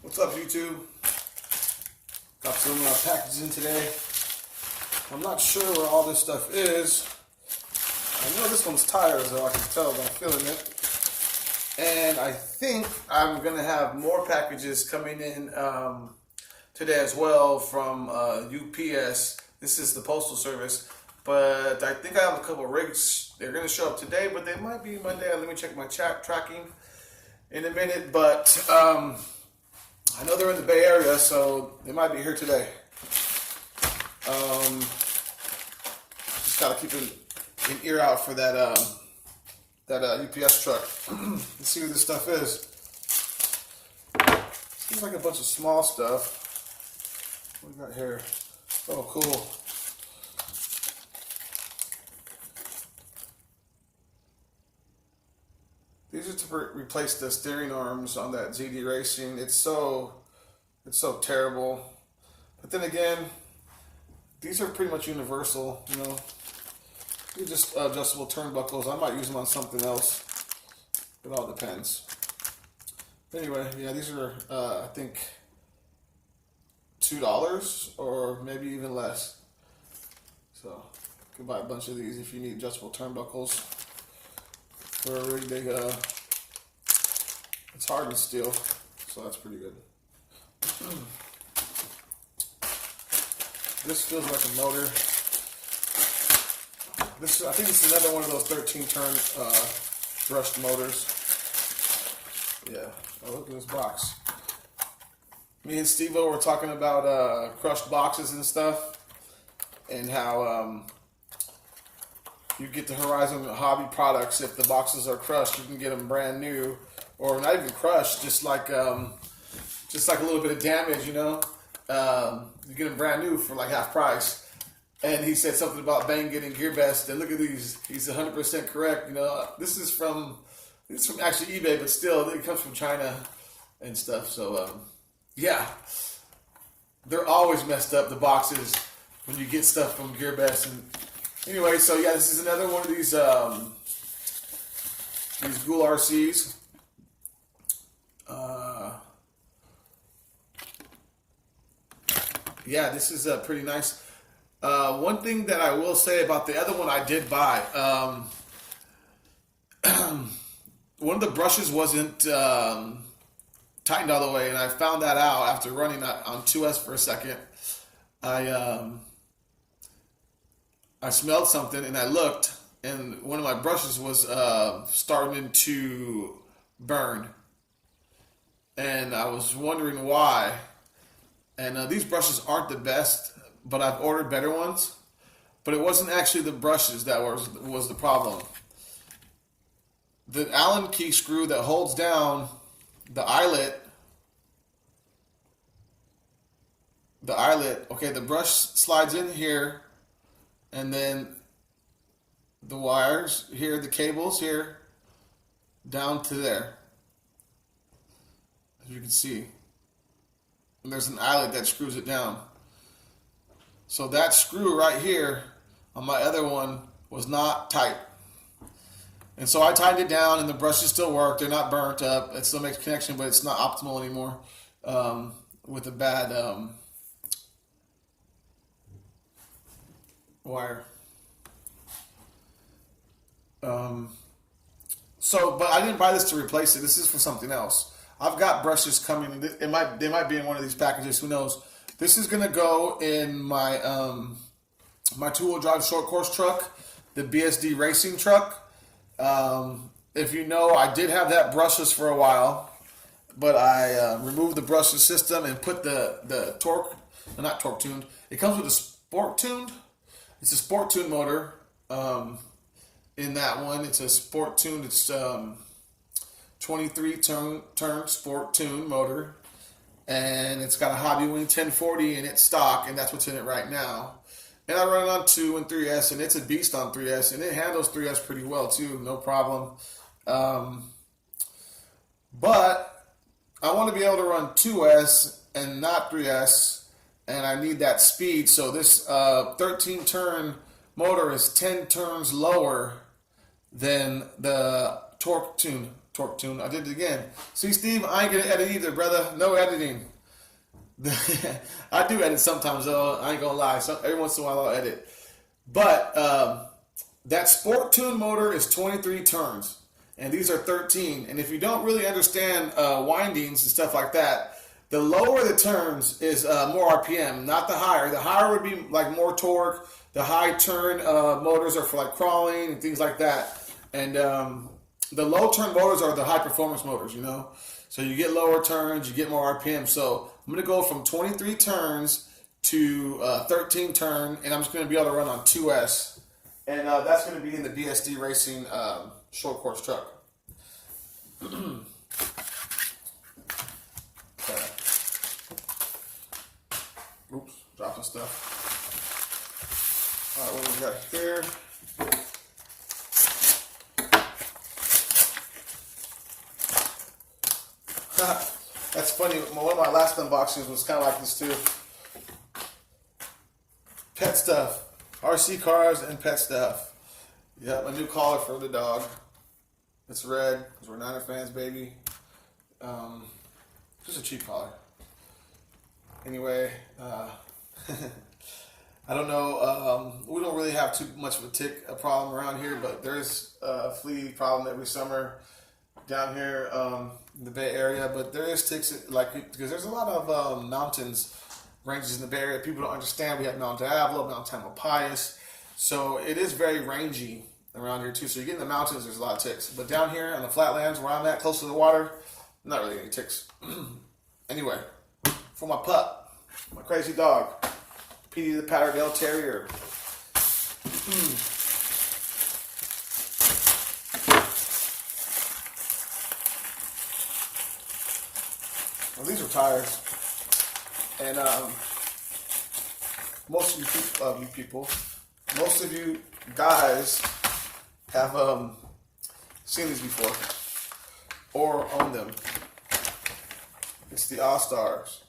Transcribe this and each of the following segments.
What's up, YouTube? Got some packages in today. I'm not sure where all this stuff is. I know this one's tires, though. I can tell by feeling it. And I think I'm going to have more packages coming in today as well from UPS. This is the Postal Service. But I think I have a couple rigs. They're going to show up today, but they might be Monday. Let me check my tracking in a minute. But I know they're in the Bay Area, so they might be here today. Just gotta keep an ear out for that UPS truck. Let's see what this stuff is. Seems like a bunch of small stuff. What do we got here? Oh, cool. These are to replace the steering arms on that ZD Racing. It's so terrible. But then again, these are pretty much universal, you know. They're just adjustable turnbuckles. I might use them on something else. It all depends. But anyway, yeah, these are I think $2 or maybe even less. So you can buy a bunch of these if you need adjustable turnbuckles. For a rig big, it's hardened steel, so that's pretty good. This feels like a motor. I think this is another one of those 13-turn brushed motors. Yeah. Oh, look at this box. Me and Steve-O were talking about crushed boxes and stuff, and how you get the Horizon Hobby products. If the boxes are crushed, you can get them brand new, or not even crushed, just like a little bit of damage, you know. You get them brand new for like half price. And he said something about Bang getting GearBest, and look at these. He's 100% correct. You know, this is from actually eBay, but still, it comes from China and stuff. So yeah, they're always messed up, the boxes, when you get stuff from GearBest. And anyway, so yeah, this is another one of these Ghoul RCs. Yeah, this is pretty nice. One thing that I will say about the other one I did buy, one of the brushes wasn't tightened all the way, and I found that out after running on 2S for a second. I smelled something, and I looked, and one of my brushes was starting to burn. And I was wondering why. And these brushes aren't the best, but I've ordered better ones. But it wasn't actually the brushes that was the problem. The Allen key screw that holds down the eyelet, okay, the brush slides in here, and then the wires here, the cables here, down to there, as you can see. And there's an eyelet that screws it down. So that screw right here on my other one was not tight. And so I tightened it down, and the brushes still work. They're not burnt up. It still makes a connection, but it's not optimal anymore with a bad wire. But I didn't buy this to replace it. This is for something else. I've got brushes coming. They might be in one of these packages. Who knows? This is gonna go in my my two-wheel drive short course truck, the BSD racing truck. If you know, I did have that brushless for a while, but I removed the brushless system and put the torque, not torque tuned. It comes with a sport tuned. It's a sport tuned motor. In that one, it's a sport tuned. It's 23 turn sport tuned motor, and it's got a Hobbywing 1040 in its stock, and that's what's in it right now. And I run it on 2 and 3S, and it's a beast on 3S, and it handles 3S pretty well too, no problem. But I want to be able to run 2S and not 3S, and I need that speed. So this 13 turn motor is 10 turns lower than the torque tune torque tune. I did it again. See, Steve, I ain't gonna edit either, brother. No editing. I do edit sometimes, though. I ain't gonna lie. So every once in a while, I'll edit. But that sport tune motor is 23 turns, and these are 13. And if you don't really understand windings and stuff like that, the lower the turns is more RPM, not the higher. The higher would be like more torque. The high turn motors are for like crawling and things like that. And the low turn motors are the high performance motors, you know. So you get lower turns, you get more RPM. So I'm going to go from 23 turns to 13 turn, and I'm just going to be able to run on 2S. And that's going to be in the BSD Racing short course truck. Okay. Oops, dropping stuff. All right, what we got here? That's funny. One of my last unboxings was kind of like this too. Pet stuff. RC cars and pet stuff. Yep, a new collar for the dog. It's red because we're Niner fans, baby. Just a cheap collar. Anyway, I don't know. We don't really have too much of a tick problem around here, but there's a flea problem every summer down here in the Bay Area. But there is ticks, like, because there's a lot of mountains ranges in the Bay Area. People don't understand. We have Mount Diablo, Mount Tamalpais, so it is very rangy around here too. So you get in the mountains, there's a lot of ticks. But down here on the flatlands where I'm at, close to the water, not really any ticks. Anyway, for my pup, my crazy dog, Petey the Patterdale Terrier. Well, these are tires, and most of you guys have seen these before or owned them. It's the All-Stars.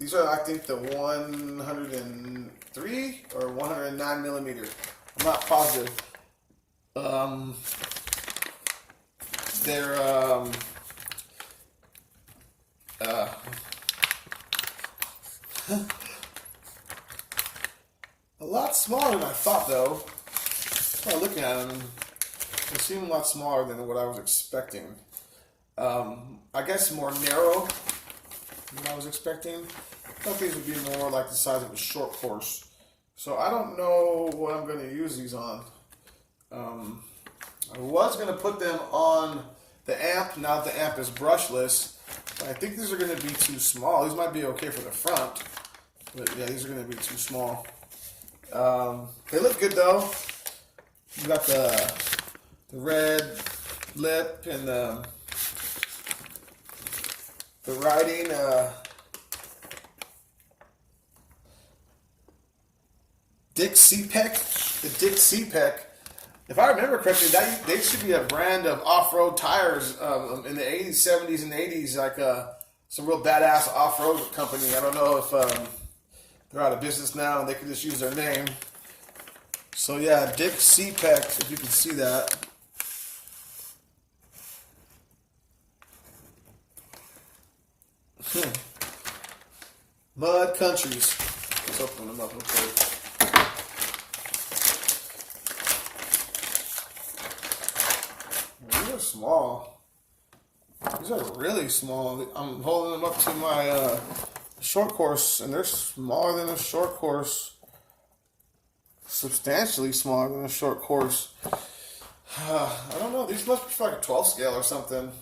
These are, I think, the 103 or 109 millimeter. I'm not positive. They're a lot smaller than I thought, though. By looking at them, they seem a lot smaller than what I was expecting. I guess more narrow than I was expecting. I thought these would be more like the size of a short course. So I don't know what I'm going to use these on. I was going to put them on the amp. Now that the amp is brushless, but I think these are going to be too small. These might be okay for the front, but yeah, these are going to be too small. They look good though. You got the red lip and the writing. Dick Cepek. The Dick Cepek. If I remember correctly, they should be a brand of off-road tires in the 80s, 70s, and 80s, like some real badass off-road company. I don't know if they're out of business now and they could just use their name. So yeah, Dick Cepek, if you can see that. Mud Countries. Let's open them up real quick. These are small. These are really small. I'm holding them up to my short course, and they're smaller than a short course. Substantially smaller than a short course. I don't know. These must be for like a 12 scale or something.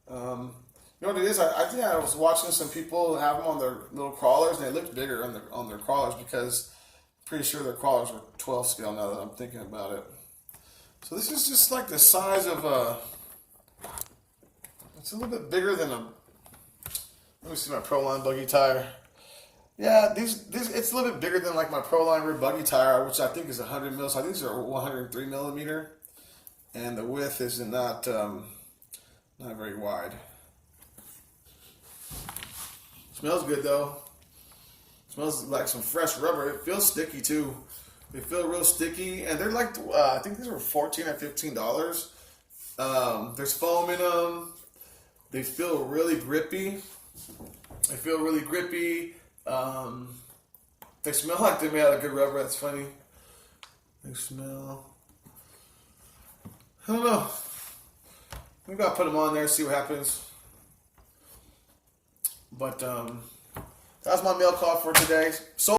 You know what it is? I think I was watching some people have them on their little crawlers, and they looked bigger on their crawlers because I'm pretty sure their crawlers were 12 scale now that I'm thinking about it. So this is just like the size of it's a little bit bigger than a, let me see my Proline buggy tire. Yeah, these it's a little bit bigger than like my Proline rear buggy tire, which I think is 100 mil. So I think these are 103 millimeter, and the width is not very wide. Smells good though. Smells like some fresh rubber. It feels sticky too. They feel real sticky, and they're like I think these were $14 or $15 There's foam in them. They feel really grippy. They smell like they're made out of good rubber. That's funny. They smell. I don't know. Maybe I'll put them on there, see what happens. But that was my mail call for today. So